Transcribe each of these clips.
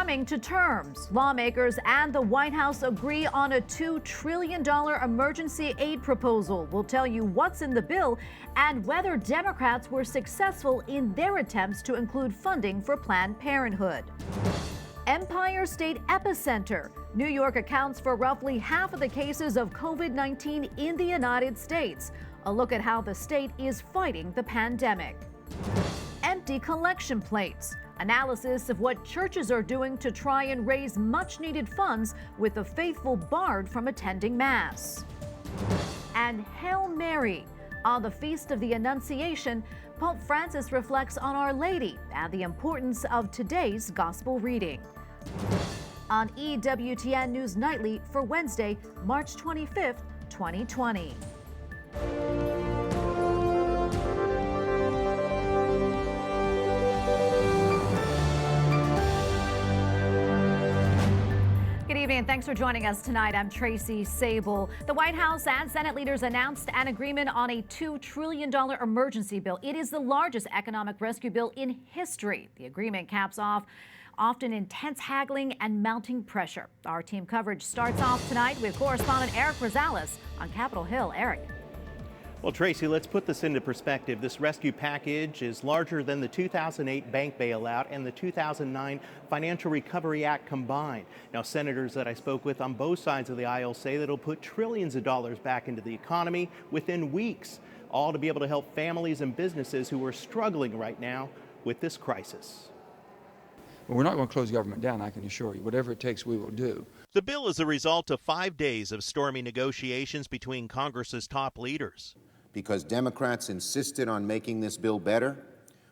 coming to terms. Lawmakers and the White House agree on a $2 trillion emergency aid proposal. We'll tell you what's in the bill and whether Democrats were successful in their attempts to include funding for Planned Parenthood. Empire State Epicenter. New York accounts for roughly half of the cases of COVID-19 in the United States. A look at how the state is fighting the pandemic. Empty collection plates. Analysis of what churches are doing to try and raise much-needed funds with the faithful barred from attending Mass. And Hail Mary. On the Feast of the Annunciation, Pope Francis reflects on Our Lady and the importance of today's gospel reading. On EWTN News Nightly for Wednesday, March 25th, 2020. Good evening and thanks for joining us tonight. I'm Tracy Sable. The White House and Senate leaders announced an agreement on a $2 trillion emergency bill. It is the largest economic rescue bill in history. The agreement caps off often intense haggling and mounting pressure. Our team coverage starts off tonight with correspondent Eric Rosales on Capitol Hill. Eric. Well, Tracy, let's put this into perspective. This rescue package is larger than the 2008 bank bailout and the 2009 Financial Recovery Act combined. Now, senators that I spoke with on both sides of the aisle say that it'll put trillions of dollars back into the economy within weeks, all to be able to help families and businesses who are struggling right now with this crisis. Well, we're not going to close government down, I can assure you. Whatever it takes, we will do. The bill is a result of 5 days of stormy negotiations between Congress's top leaders. Because Democrats insisted on making this bill better,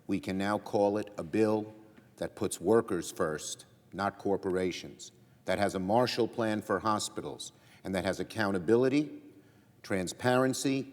we can now call it a bill that puts workers first, not corporations, that has a Marshall Plan for hospitals, and that has accountability, transparency,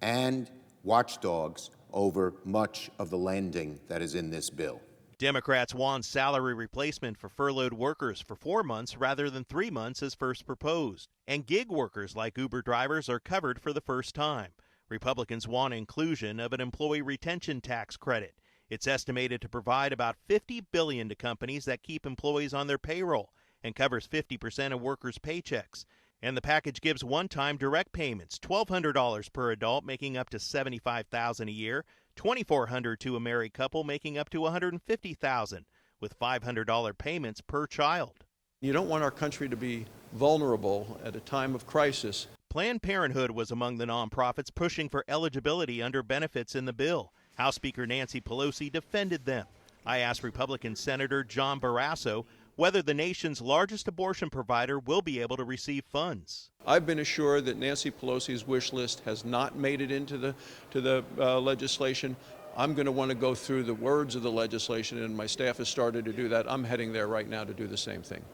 and watchdogs over much of the lending that is in this bill. Democrats want salary replacement for furloughed workers for 4 months rather than 3 months as first proposed. And gig workers like Uber drivers are covered for the first time. Republicans want inclusion of an employee retention tax credit. It's estimated to provide about $50 billion to companies that keep employees on their payroll and covers 50% of workers' paychecks. And the package gives one-time direct payments, $1,200 per adult, making up to $75,000 a year, $2,400 to a married couple, making up to $150,000, with $500 payments per child. You don't want our country to be vulnerable at a time of crisis. Planned Parenthood was among the nonprofits pushing for eligibility under benefits in the bill. House Speaker Nancy Pelosi defended them. I asked Republican Senator John Barrasso whether the nation's largest abortion provider will be able to receive funds. I've been assured that Nancy Pelosi's wish list has not made it into the legislation. I'm going to want to go through the words of the legislation, and my staff has started to do that. I'm heading there right now to do the same thing.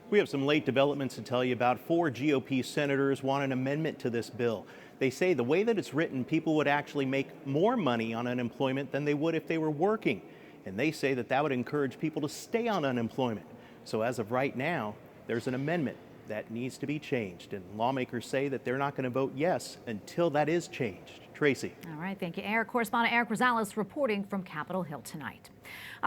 We have some late developments to tell you about. 4 GOP senators want an amendment to this bill. They say the way that it's written, people would actually make more money on unemployment than they would if they were working. And they say that that would encourage people to stay on unemployment. So as of right now, there's an amendment that needs to be changed. And lawmakers say that they're not going to vote yes until that is changed. Tracy. All right. Thank you, Eric. Correspondent Eric Rosales reporting from Capitol Hill tonight.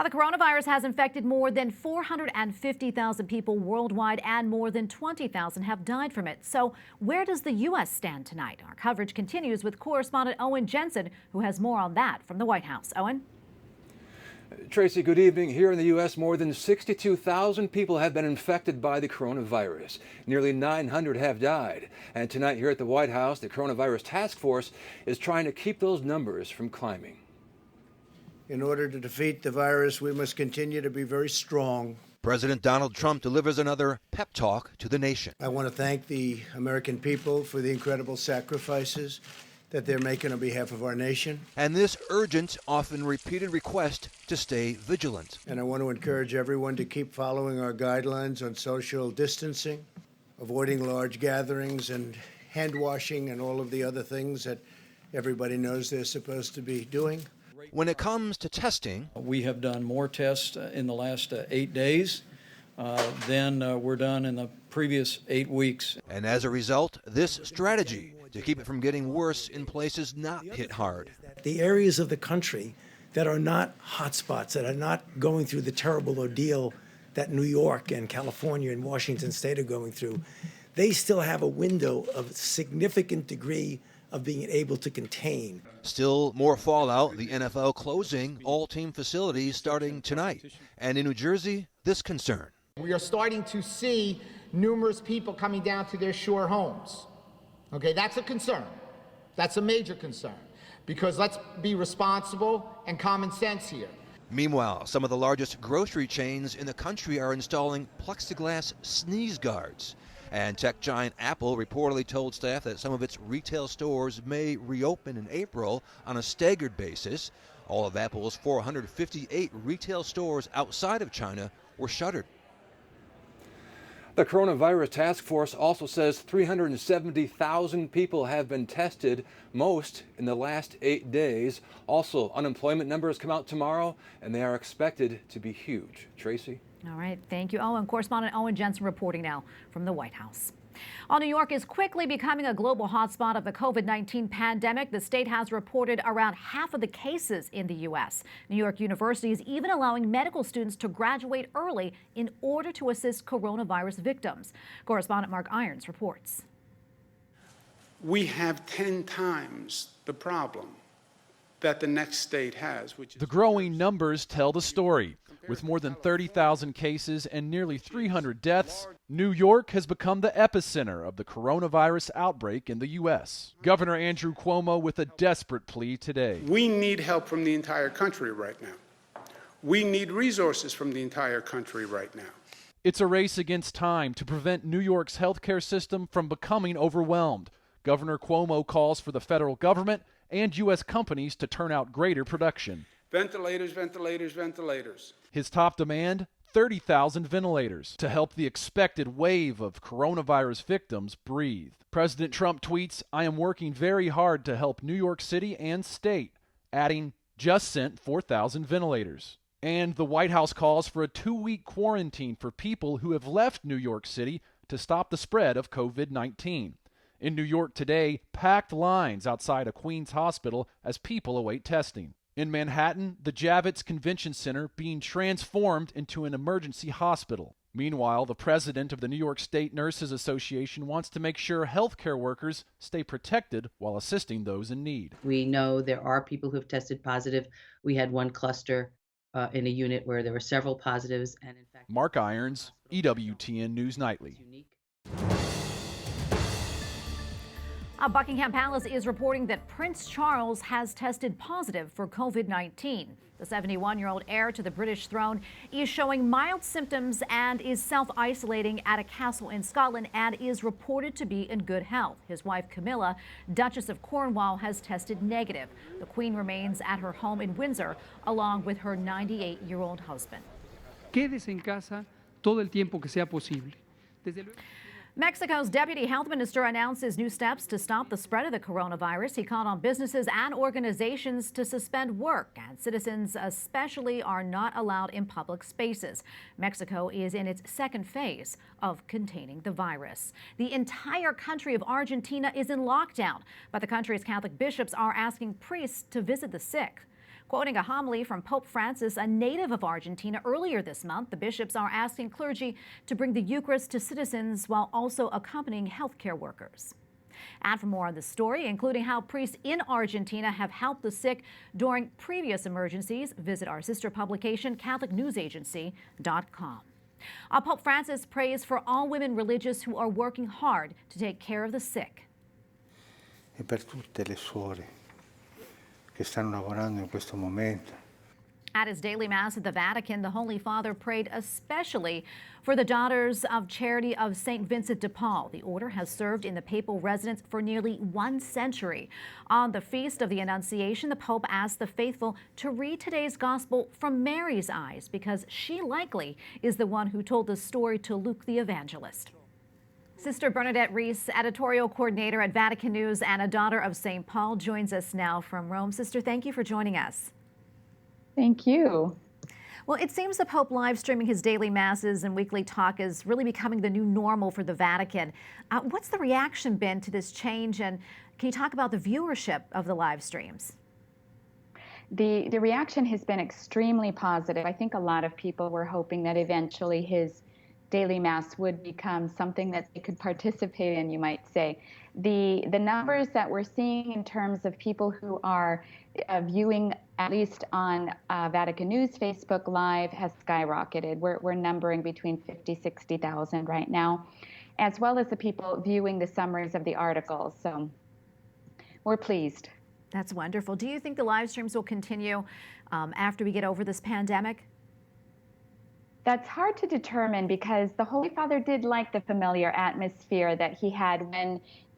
The coronavirus has infected more than 450,000 people worldwide and more than 20,000 have died from it. So where does the U.S. stand tonight? Our coverage continues with correspondent Owen Jensen, who has more on that from the White House. Owen? Tracy, good evening. Here in the U.S., more than 62,000 people have been infected by the coronavirus. Nearly 900 have died. And tonight here at the White House, the coronavirus task force is trying to keep those numbers from climbing. In order to defeat the virus, we must continue to be very strong. President Donald Trump delivers another pep talk to the nation. I want to thank the American people for the incredible sacrifices that they're making on behalf of our nation. And this urgent, often repeated request to stay vigilant. And I want to encourage everyone to keep following our guidelines on social distancing, avoiding large gatherings and hand washing and all of the other things that everybody knows they're supposed to be doing. When it comes to testing, we have done more tests in the last 8 days than were done in the previous 8 weeks. And as a result, this strategy to keep it from getting worse in places not hit hard. The areas of the country that are not hotspots, that are not going through the terrible ordeal that New York and California and Washington State are going through, they still have a window of significant degree of being able to contain. Still more fallout, the NFL closing all team facilities starting tonight. And in New Jersey, this concern. We are starting to see numerous people coming down to their shore homes. Okay, that's a concern. That's a major concern, because let's be responsible and common sense here. Meanwhile, some of the largest grocery chains in the country are installing plexiglass sneeze guards. And tech giant Apple reportedly told staff that some of its retail stores may reopen in April on a staggered basis. All of Apple's 458 retail stores outside of China were shuttered. The coronavirus task force also says 370,000 people have been tested, most in the last 8 days. Also, unemployment numbers come out tomorrow, and they are expected to be huge. Tracy? All right, thank you, Owen. Correspondent Owen Jensen reporting now from the White House. While New York is quickly becoming a global hotspot of the COVID-19 pandemic, the state has reported around half of the cases in the U.S. New York University is even allowing medical students to graduate early in order to assist coronavirus victims. Correspondent Mark Irons reports. We have 10 times the problem that the next state has. Which is the growing numbers tell the story. With more than 30,000 cases and nearly 300 deaths, New York has become the epicenter of the coronavirus outbreak in the U.S. Governor Andrew Cuomo with a desperate plea today. We need help from the entire country right now. We need resources from the entire country right now. It's a race against time to prevent New York's healthcare system from becoming overwhelmed. Governor Cuomo calls for the federal government and U.S. companies to turn out greater production. Ventilators, ventilators, ventilators. His top demand, 30,000 ventilators to help the expected wave of coronavirus victims breathe. President Trump tweets, "I am working very hard to help New York City and state," adding, "just sent 4,000 ventilators." And the White House calls for a 2-week quarantine for people who have left New York City to stop the spread of COVID-19. In New York today, packed lines outside a Queens hospital as people await testing. In Manhattan, the Javits Convention Center being transformed into an emergency hospital. Meanwhile, the president of the New York State Nurses Association wants to make sure healthcare workers stay protected while assisting those in need. We know there are people who have tested positive. We had one cluster in a unit where there were several positives. And in fact, Mark Irons, EWTN News Nightly. Buckingham Palace is reporting that Prince Charles has tested positive for COVID-19. The 71-year-old heir to the British throne is showing mild symptoms and is self-isolating at a castle in Scotland and is reported to be in good health. His wife Camilla, Duchess of Cornwall, has tested negative. The Queen remains at her home in Windsor along with her 98-year-old husband. Quédese en casa todo el tiempo que sea posible. Mexico's deputy health minister announces new steps to stop the spread of the coronavirus. He called on businesses and organizations to suspend work, and citizens especially are not allowed in public spaces. Mexico is in its second phase of containing the virus. The entire country of Argentina is in lockdown, but the country's Catholic bishops are asking priests to visit the sick. Quoting a homily from Pope Francis, a native of Argentina, earlier this month, the bishops are asking clergy to bring the Eucharist to citizens while also accompanying healthcare workers. And for more on this story, including how priests in Argentina have helped the sick during previous emergencies, visit our sister publication, CatholicNewsAgency.com. Pope Francis prays for all women religious who are working hard to take care of the sick. E per tutte le suore che stanno lavorando in questo momento. At his daily mass at the Vatican, the Holy Father prayed especially for the Daughters of Charity of St. Vincent de Paul. The order has served in the papal residence for nearly 1 century. On the Feast of the Annunciation, the Pope asked the faithful to read today's Gospel from Mary's eyes because she likely is the one who told the story to Luke the Evangelist. Sister Bernadette Reis, editorial coordinator at Vatican News and a daughter of St. Paul, joins us now from Rome. Sister, thank you for joining us. Thank you. Well, it seems the Pope live streaming his daily masses and weekly talk is really becoming the new normal for the Vatican. What's the reaction been to this change, and can you talk about the viewership of the live streams? The reaction has been extremely positive. I think a lot of people were hoping that eventually his daily mass would become something that they could participate in, you might say. The numbers that we're seeing in terms of people who are viewing, at least on Vatican News Facebook Live, has skyrocketed. We're numbering between 50,000-60,000 right now, as well as the people viewing the summaries of the articles. So we're pleased. That's wonderful. Do you think the live streams will continue after we get over this pandemic? That's hard to determine because the Holy Father did like the familiar atmosphere that he had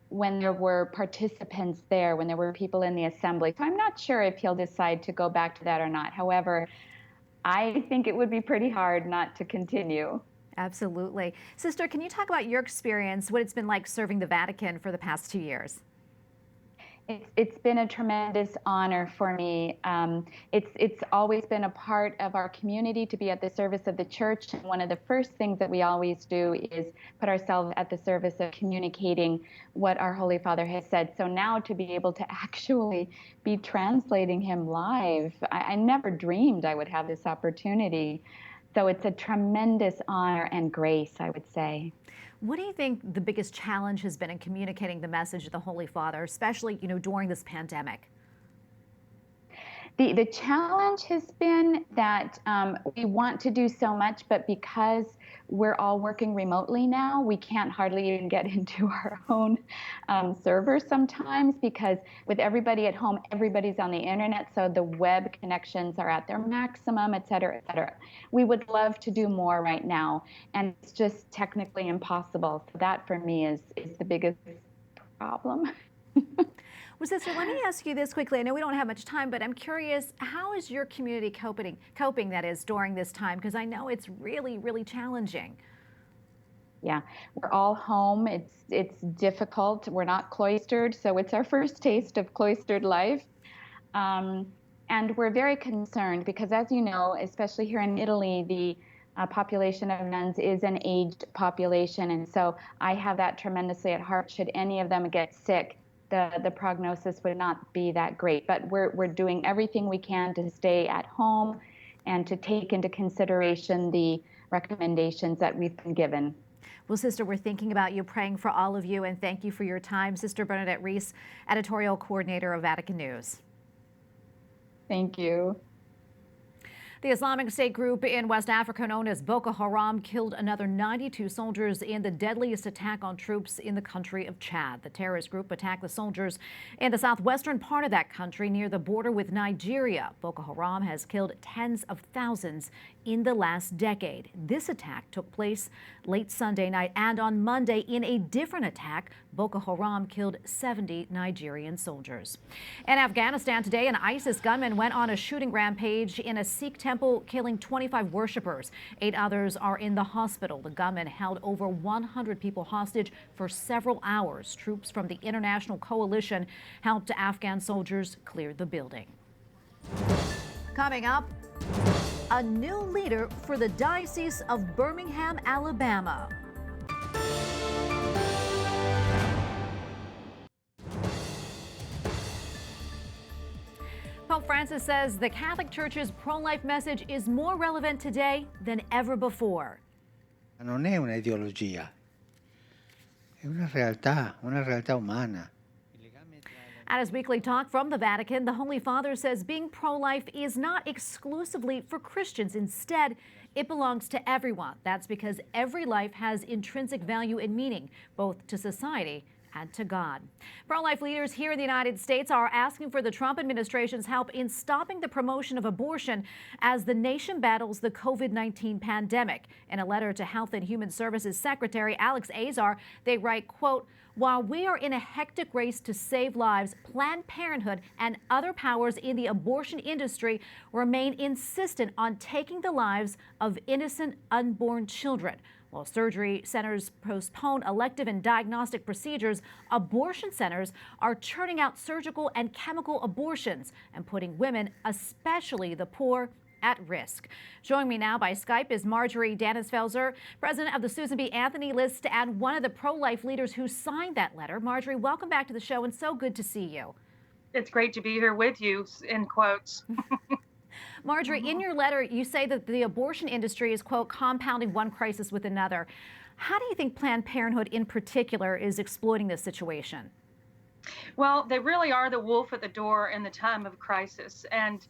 when there were participants there, when there were people in the assembly. So I'm not sure if he'll decide to go back to that or not. However, I think it would be pretty hard not to continue. Absolutely. Sister, can you talk about your experience, what it's been like serving the Vatican for the past 2 years? It's been a tremendous honor for me. It's always been a part of our community to be at the service of the church. And one of the first things that we always do is put ourselves at the service of communicating what our Holy Father has said. So now to be able to actually be translating him live, I never dreamed I would have this opportunity. So it's a tremendous honor and grace, I would say. What do you think the biggest challenge has been in communicating the message of the Holy Father, especially, during this pandemic? The challenge has been that we want to do so much, but because we're all working remotely now, we can't hardly even get into our own server sometimes, because with everybody at home, everybody's on the internet, so the web connections are at their maximum, et cetera, et cetera. We would love to do more right now, and it's just technically impossible. So that for me is the biggest problem. Well, Sister, let me ask you this quickly. I know we don't have much time, but I'm curious, how is your community coping that is, during this time? Because I know it's really, really challenging. Yeah, we're all home. It's difficult. We're not cloistered, so it's our first taste of cloistered life. And we're very concerned because, as you know, especially here in Italy, the population of nuns is an aged population. And so I have that tremendously at heart. Should any of them get sick, the prognosis would not be that great. But we're doing everything we can to stay at home and to take into consideration the recommendations that we've been given. Well, Sister, we're thinking about you, praying for all of you, and thank you for your time. Sister Bernadette Reis, editorial coordinator of Vatican News. Thank you. The Islamic State group in West Africa known as Boko Haram killed another 92 soldiers in the deadliest attack on troops in the country of Chad. The terrorist group attacked the soldiers in the southwestern part of that country near the border with Nigeria. Boko Haram has killed tens of thousands in the last decade. This attack took place late Sunday night, and on Monday, in a different attack, Boko Haram killed 70 Nigerian soldiers. In Afghanistan today, an ISIS gunman went on a shooting rampage in a Sikh temple, killing 25 worshippers. 8 others are in the hospital. The gunman held over 100 people hostage for several hours. Troops from the international coalition helped Afghan soldiers clear the building. Coming up, a new leader for the Diocese of Birmingham, Alabama. Pope Francis says the Catholic Church's pro-life message is more relevant today than ever before. Non è una ideologia, è una realtà umana. At his weekly talk from the Vatican, the Holy Father says being pro-life is not exclusively for Christians. Instead, it belongs to everyone. That's because every life has intrinsic value and meaning, both to society and to God. Pro-life leaders here in the United States are asking for the Trump administration's help in stopping the promotion of abortion as the nation battles the COVID-19 pandemic. In a letter to Health and Human Services Secretary Alex Azar, they write, quote, "While we are in a hectic race to save lives, Planned Parenthood and other powers in the abortion industry remain insistent on taking the lives of innocent unborn children. While surgery centers postpone elective and diagnostic procedures, abortion centers are churning out surgical and chemical abortions and putting women, especially the poor, at risk." Joining me now by Skype is Marjorie Dansenfelser, president of the Susan B. Anthony List and one of the pro-life leaders who signed that letter. Marjorie, welcome back to the show and so good to see you. it's great to be here with you, in quotes. Marjorie, in your letter, you say that the abortion industry is, quote, compounding one crisis with another. How do you think Planned Parenthood in particular is exploiting this situation? Well, they really are the wolf at the door in the time of crisis. And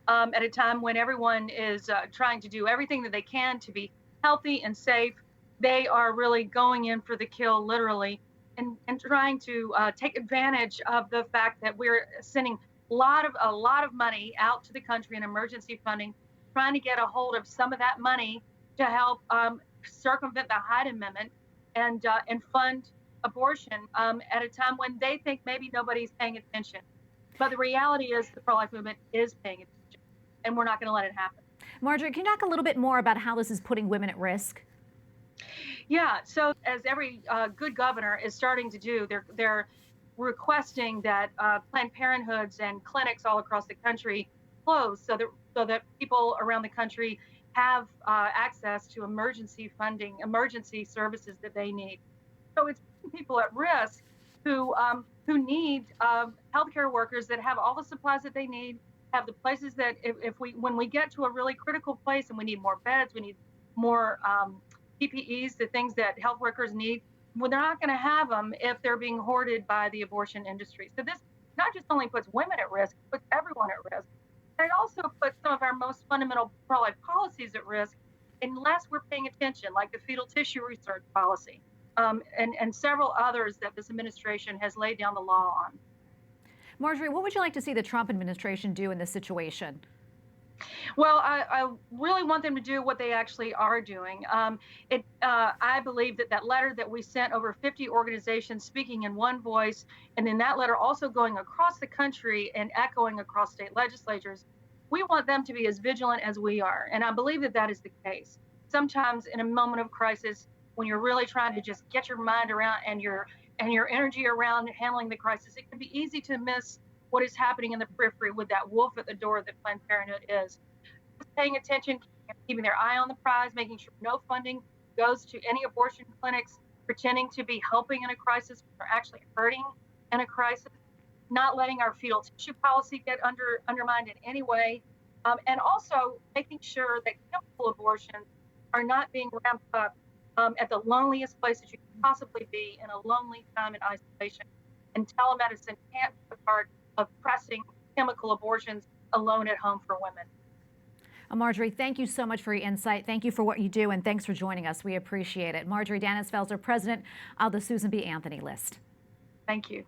at a time when everyone is trying to do everything that they can to be healthy and safe, they are really going in for the kill, literally, and trying to take advantage of the fact that we're sending a lot of money out to the country in emergency funding, trying to get a hold of some of that money to help circumvent the Hyde Amendment and fund abortion at a time when they think maybe nobody's paying attention. But the reality is the pro-life movement is paying attention, and we're not going to let it happen. Marjorie, can you talk a little bit more about how this is putting women at risk? Yeah, so as every good governor is starting to do, they're requesting that Planned Parenthoods and clinics all across the country close so that people around the country have access to emergency funding, emergency services that they need. So it's putting people at risk who need healthcare workers that have all the supplies that they need, have the places that when we get to a really critical place and we need more beds, we need more PPEs, the things that health workers need, well, they're not going to have them if they're being hoarded by the abortion industry. So this not just only puts women at risk, it puts everyone at risk. And it also puts some of our most fundamental pro-life policies at risk unless we're paying attention, like the fetal tissue research policy and several others that this administration has laid down the law on. Marjorie, what would you like to see the Trump administration do in this situation? Well, I really want them to do what they actually are doing. I believe that letter that we sent over 50 organizations speaking in one voice, and then that letter also going across the country and echoing across state legislatures, we want them to be as vigilant as we are. And I believe that is the case. Sometimes in a moment of crisis, when you're really trying to just get your mind around and your energy around handling the crisis, it can be easy to miss what is happening in the periphery with that wolf at the door that Planned Parenthood is. Just paying attention, keeping their eye on the prize, making sure no funding goes to any abortion clinics, pretending to be helping in a crisis when they're actually hurting in a crisis, not letting our fetal tissue policy get undermined in any way, and also making sure that chemical abortions are not being ramped up at the loneliest places you can possibly be in a lonely time in isolation. And telemedicine can't be a part of pressing chemical abortions alone at home for women. Marjorie, thank you so much for your insight. Thank you for what you do, and thanks for joining us. We appreciate it. Marjorie Dansenfelser, president of the Susan B. Anthony List. Thank you.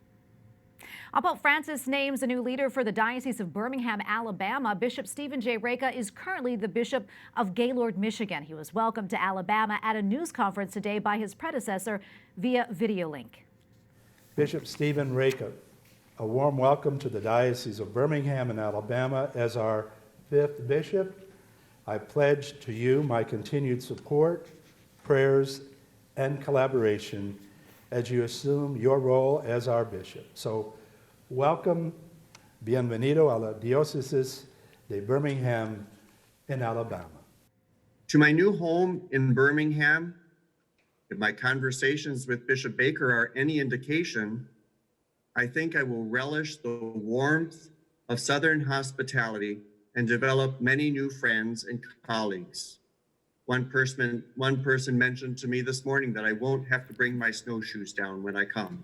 Pope Francis names a new leader for the Diocese of Birmingham, Alabama. Bishop Stephen J. Reka is currently the Bishop of Gaylord, Michigan. He was welcomed to Alabama at a news conference today by his predecessor via video link. Bishop Stephen Reka, a warm welcome to the Diocese of Birmingham in Alabama as our 5th bishop. I pledge to you my continued support, prayers, and collaboration as you assume your role as our bishop. So, welcome, bienvenido a la Diócesis de Birmingham in Alabama. To my new home in Birmingham, if my conversations with Bishop Baker are any indication, I think I will relish the warmth of Southern hospitality and develop many new friends and colleagues. One person mentioned to me this morning that I won't have to bring my snowshoes down when I come.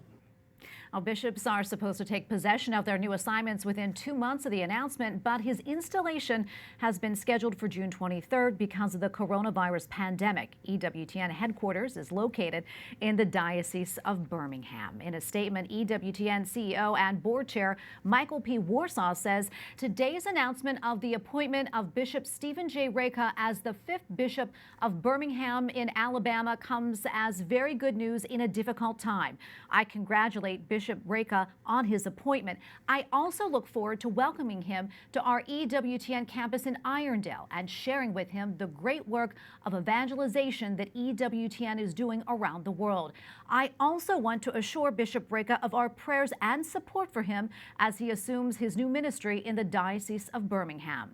Now, bishops are supposed to take possession of their new assignments within 2 months of the announcement, but his installation has been scheduled for June 23rd because of the coronavirus pandemic. EWTN headquarters is located in the Diocese of Birmingham. In a statement, EWTN CEO and board chair Michael P. Warsaw says today's announcement of the appointment of Bishop Stephen J. Reka as the 5th Bishop of Birmingham in Alabama comes as very good news in a difficult time. I congratulate Bishop Reka on his appointment. I also look forward to welcoming him to our EWTN campus in Irondale and sharing with him the great work of evangelization that EWTN is doing around the world. I also want to assure Bishop Reka of our prayers and support for him as he assumes his new ministry in the Diocese of Birmingham.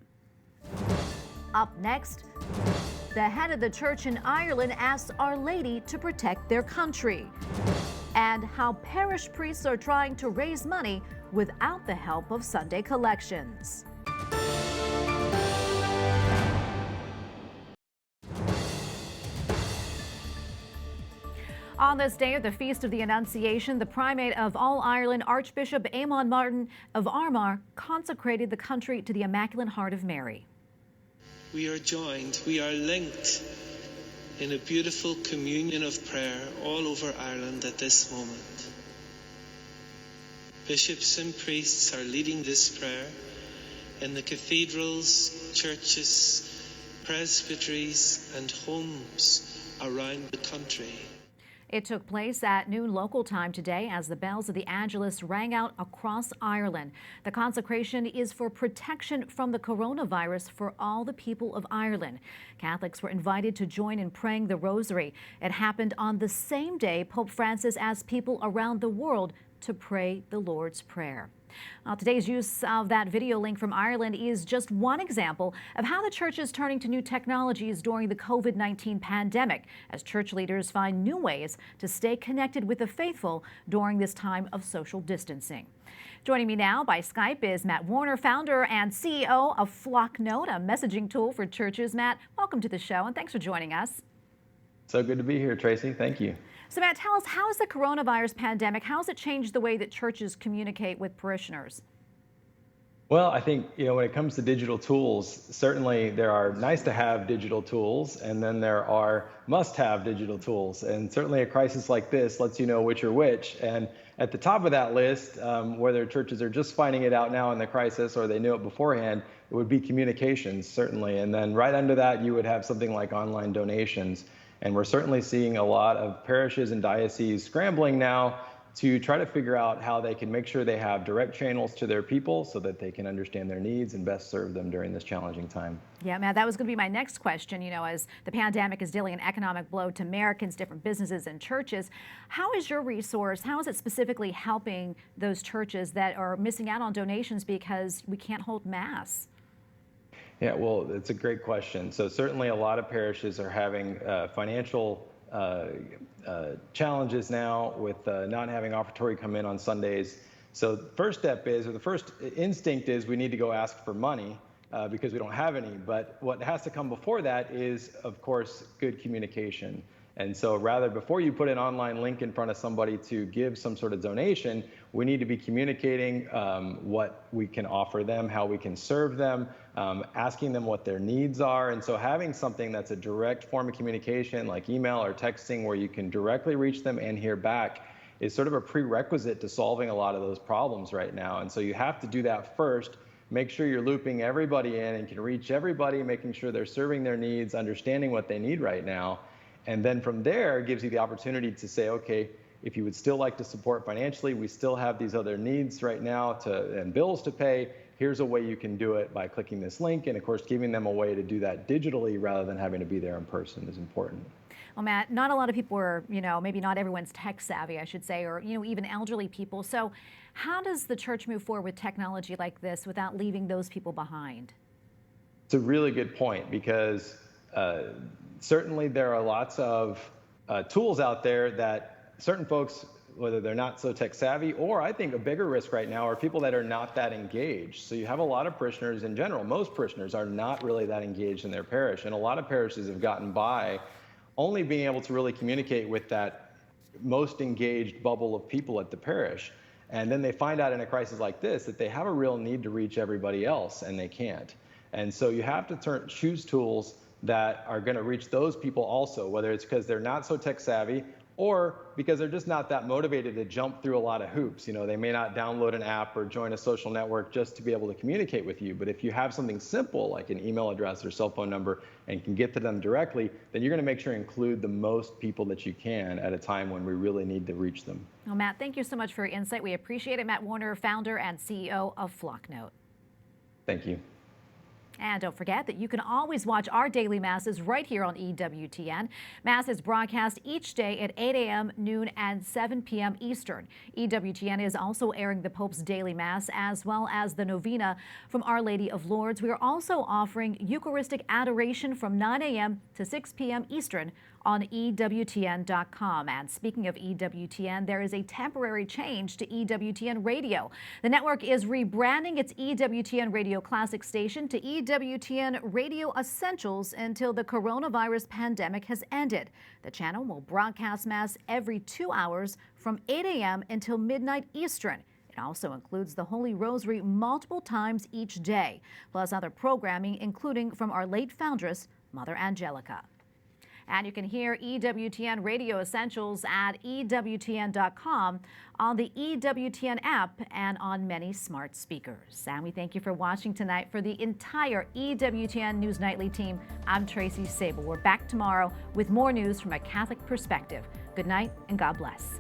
Up next, the head of the church in Ireland asks Our Lady to protect their country, and how parish priests are trying to raise money without the help of Sunday collections. On this day of the Feast of the Annunciation, the Primate of All Ireland, Archbishop Eamon Martin of Armagh, consecrated the country to the Immaculate Heart of Mary. We are joined, we are linked in a beautiful communion of prayer all over Ireland at this moment. Bishops and priests are leading this prayer in the cathedrals, churches, presbyteries and homes around the country. It took place at noon local time today as the bells of the Angelus rang out across Ireland. The consecration is for protection from the coronavirus for all the people of Ireland. Catholics were invited to join in praying the Rosary. It happened on the same day Pope Francis asked people around the world to pray the Lord's Prayer. Today's use of that video link from Ireland is just one example of how the church is turning to new technologies during the COVID-19 pandemic, as church leaders find new ways to stay connected with the faithful during this time of social distancing. Joining me now by Skype is Matt Warner, founder and CEO of Flocknote, a messaging tool for churches. Matt, welcome to the show and thanks for joining us. So good to be here, Tracy. Thank you. So Matt, tell us, how has the coronavirus pandemic, how has it changed the way that churches communicate with parishioners? Well, I think, when it comes to digital tools, certainly there are nice to have digital tools, and then there are must have digital tools. And certainly a crisis like this lets you know which are which. And at the top of that list, whether churches are just finding it out now in the crisis or they knew it beforehand, it would be communications, certainly. And then right under that, you would have something like online donations. And we're certainly seeing a lot of parishes and dioceses scrambling now to try to figure out how they can make sure they have direct channels to their people so that they can understand their needs and best serve them during this challenging time. Yeah, Matt, that was going to be my next question. As the pandemic is dealing an economic blow to Americans, different businesses and churches, how is your resource, how is it specifically helping those churches that are missing out on donations because we can't hold Mass? Yeah, well, it's a great question. So certainly a lot of parishes are having financial challenges now with not having offertory come in on Sundays. So the first step is, or the first instinct is, we need to go ask for money because we don't have any. But what has to come before that is, of course, good communication. And so rather, before you put an online link in front of somebody to give some sort of donation, we need to be communicating what we can offer them, how we can serve them, asking them what their needs are. And so having something that's a direct form of communication like email or texting where you can directly reach them and hear back is sort of a prerequisite to solving a lot of those problems right now. And so you have to do that first. Make sure you're looping everybody in and can reach everybody, making sure they're serving their needs, understanding what they need right now. And then from there, it gives you the opportunity to say, okay, if you would still like to support financially, we still have these other needs right now and bills to pay. Here's a way you can do it by clicking this link. And of course, giving them a way to do that digitally rather than having to be there in person is important. Well, Matt, not a lot of people are, maybe not everyone's tech savvy, I should say, or, even elderly people. So how does the church move forward with technology like this without leaving those people behind? It's a really good point because certainly there are lots of tools out there that certain folks, whether they're not so tech savvy, or I think a bigger risk right now are people that are not that engaged. So you have a lot of parishioners in general, most parishioners are not really that engaged in their parish. And a lot of parishes have gotten by only being able to really communicate with that most engaged bubble of people at the parish. And then they find out in a crisis like this that they have a real need to reach everybody else and they can't. And so you have to choose tools that are going to reach those people also, whether it's because they're not so tech savvy or because they're just not that motivated to jump through a lot of hoops. They may not download an app or join a social network just to be able to communicate with you. But if you have something simple like an email address or cell phone number and can get to them directly, then you're going to make sure to include the most people that you can at a time when we really need to reach them. Well, Matt, thank you so much for your insight. We appreciate it. Matt Warner, founder and CEO of Flocknote. Thank you. And don't forget that you can always watch our daily masses right here on EWTN. Mass is broadcast each day at 8 a.m., noon, and 7 p.m. Eastern. EWTN is also airing the Pope's daily mass as well as the novena from Our Lady of Lourdes. We are also offering Eucharistic adoration from 9 a.m. to 6 p.m. Eastern on EWTN.com. And speaking of EWTN, there is a temporary change to EWTN Radio. The network is rebranding its EWTN Radio Classic station to EWTN Radio Essentials until the coronavirus pandemic has ended. The channel will broadcast Mass every 2 hours from 8 a.m. until midnight Eastern. It also includes the Holy Rosary multiple times each day, plus other programming, including from our late foundress, Mother Angelica. And you can hear EWTN Radio Essentials at EWTN.com, on the EWTN app, and on many smart speakers. And we thank you for watching tonight. For the entire EWTN News Nightly team, I'm Tracy Sable. We're back tomorrow with more news from a Catholic perspective. Good night and God bless.